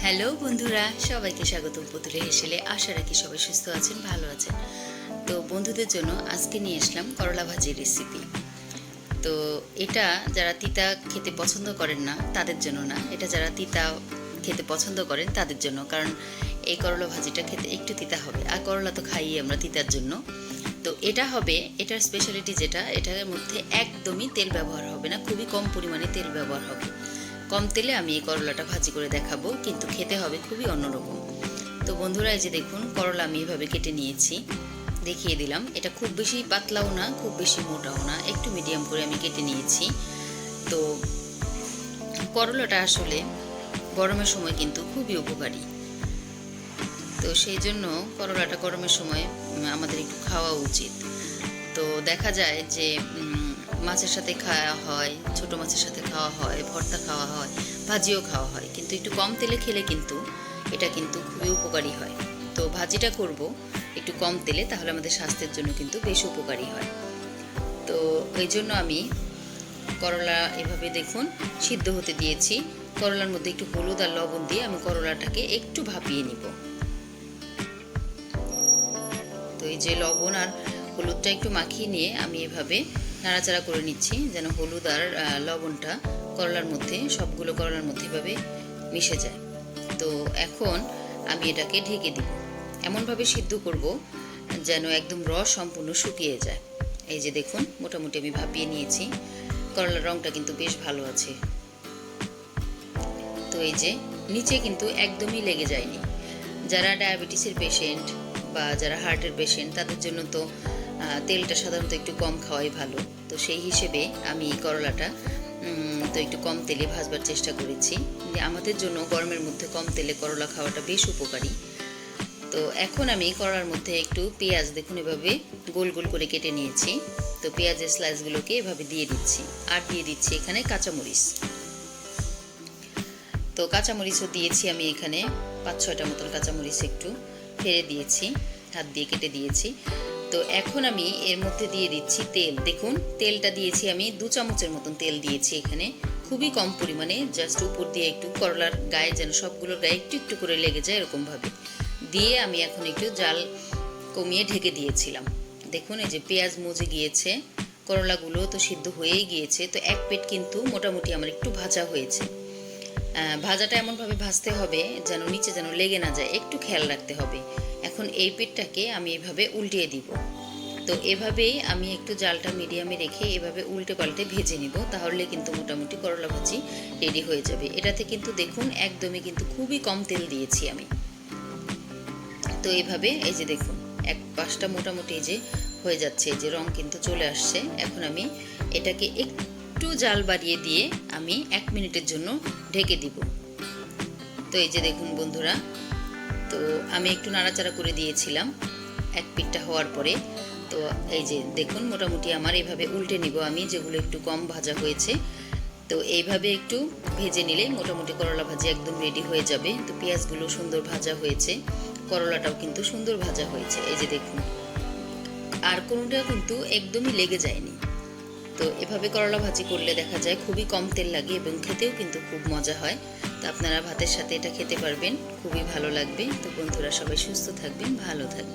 Hello বন্ধুরা, সবাইকে স্বাগতম পুতুলে হেসেলে। আশা রাখি সবাই সুস্থ আছেন, ভালো আছেন। তো বন্ধুদের জন্য আজকে নিয়ে আসলাম করলা ভাজির রেসিপি। তো এটা যারা তিতা খেতে পছন্দ করেন না তাদের জন্য না, এটা যারা তিতা খেতে পছন্দ করেন তাদের জন্য। কারণ এই করলা ভাজিটা খেতে একটু তিতা হবে, আর করলা তো খাই আমরা তিতার জন্য। তো এটা হবে, এটার স্পেশালিটি যেটা, এটার মধ্যে একদমই তেল ব্যবহার হবে না, খুবই কম পরিমাণে তেল ব্যবহার হবে। কম তেলে আমি এই করলাটা ভাজি করে দেখাবো, কিন্তু খেতে হবে খুবই অন্যরকম। তো বন্ধুরা, এই যে দেখুন, করলা আমি এভাবে কেটে নিয়েছি, দেখিয়ে দিলাম। এটা খুব বেশি পাতলাও না, খুব বেশি মোটাও না, একটু মিডিয়াম করে আমি কেটে নিয়েছি। তো করলাটা আসলে গরমের সময় কিন্তু খুবই উপকারী। তো সেই জন্য করলাটা গরমের সময় আমাদের একটু খাওয়া উচিত। তো দেখা যায় যে মাছের সাথে খাওয়া হয়, ছোট মাছের সাথে খাওয়া হয়, ভর্তা খাওয়া হয়, ভাজিও খাওয়া হয়, কিন্তু একটু কম তেলে খেলে কিন্তু এটা কিন্তু খুবই উপকারী হয়। তো ভাজিটা করব একটু কম তেলে, তাহলে আমাদের স্বাস্থ্যের জন্য কিন্তু বেশ উপকারী হয়। তো এই জন্য আমি করলা এভাবে দেখুন সিদ্ধ হতে দিয়েছি। করলার মধ্যে একটু হলুদ আর লবণ দিয়ে আমি করলাটাকে একটু ভাপিয়ে নিব। তো এই যে লবণ আর হলুদটা একটু মাখিয়ে নিয়ে আমি এভাবে নাড়াচাড়া করে নিচ্ছি, যেন হলুদ আর লবণটা করলার মধ্যে, সবগুলো করলার মধ্যে এভাবে মিশে যায়। তো এখন আমি এটাকে ঢেকে দিব, এমনভাবে সিদ্ধ করব যেন একদম রস সম্পূর্ণ শুকিয়ে যায়। এই যে দেখুন, মোটামুটি আমি ভাপিয়ে নিয়েছি, করলার রঙটা কিন্তু বেশ ভালো আছে। তো এই যে নিচে কিন্তু একদমই লেগে যায়নি। যারা ডায়াবেটিসের পেশেন্ট বা যারা হার্টের পেশেন্ট, তাদের জন্য তো তেলটা সাধারণত একটু কম খাওয়াই ভালো। তো সেই হিসেবে আমি করলাটা তো একটু কম তেলে ভাজবার চেষ্টা করেছি। আমাদের জন্য গরমের মধ্যে কম তেলে করলা খাওয়াটা বেশ উপকারী। তো এখন আমি করলার মধ্যে একটু পেঁয়াজ, দেখুন এভাবে গোল গোল করে কেটে নিয়েছি। তো পেঁয়াজের স্লাইসগুলোকে এভাবে দিয়ে দিচ্ছি, আর দিয়ে দিচ্ছি এখানে কাঁচামরিচ। তো কাঁচামরিচও দিয়েছি আমি এখানে 5-6টা মতন কাঁচামরিচ একটু ফেলে দিয়েছি, হাত দিয়ে কেটে দিয়েছি। তো এখন আমি এর মধ্যে দিয়ে দিচ্ছি তেল। দেখুন, তেলটা দিয়েছি আমি 2 চামচের মতন তেল দিয়েছি এখানে, খুবই কম পরিমাণে, জাস্ট উপর দিয়ে একটু করলার গায়ে যেন সবগুলোর গায়ে একটু একটু করে লেগে যায় এরকমভাবে দিয়ে আমি এখন একটু জাল কমিয়ে ঢেকে দিয়েছিলাম। দেখুন এই যে পেঁয়াজ মজে গিয়েছে, করলাগুলো তো সিদ্ধ হয়েই গিয়েছে। তো এক পেট কিন্তু মোটামুটি আমার একটু ভাজা হয়েছে। ভাজাটা এমনভাবে ভাজতে হবে যেন নিচে যেন লেগে না যায়, একটু খেয়াল রাখতে হবে। এখন এই পেটটাকে আমি এভাবে উল্টিয়ে দিব। তো এভাবেই আমি একটু জালটা মিডিয়ামে রেখে এভাবে উল্টে পাল্টে ভেজে নিব, তাহলে কিন্তু মোটামুটি করলা ভাজি রেডি হয়ে যাবে। এটাতে কিন্তু দেখুন একদমই কিন্তু খুবই কম তেল দিয়েছি আমি। তো এইভাবে এই যে দেখুন এক পাশটা মোটামুটি এই যে হয়ে যাচ্ছে, এই যে রং কিন্তু চলে আসছে। এখন আমি এটাকে একটু জাল বাড়িয়ে দিয়ে আমি 1 মিনিটের জন্য ঢেকে দিব। তো এই যে দেখুন বন্ধুরা, তো আমি একটু নাড়াচাড়া করে দিয়েছিলাম এক পিঠটা হওয়ার পরে। তো এই যে দেখুন মোটামুটি আমার এইভাবে উল্টে নিব আমি, যেগুলো একটু কম ভাজা হয়েছে। তো এইভাবে একটু ভেজে নিলে মোটামুটি করলা ভাজি একদম রেডি হয়ে যাবে। তো পেঁয়াজগুলো সুন্দর ভাজা হয়েছে, করলাটাও কিন্তু সুন্দর ভাজা হয়েছে, এই যে দেখুন, আর কোনোটা কিন্তু একদমই লেগে যায়নি। তো এভাবে করলা ভাজি করলে দেখা যায় খুবই কম তেল লাগে এবং খেতেও কিন্তু খুব মজা হয়। তো আপনারা ভাতের সাথে এটা খেতে পারবেন, খুবই ভালো লাগবে। তো বন্ধুরা সবাই সুস্থ থাকবেন, ভালো থাকবেন।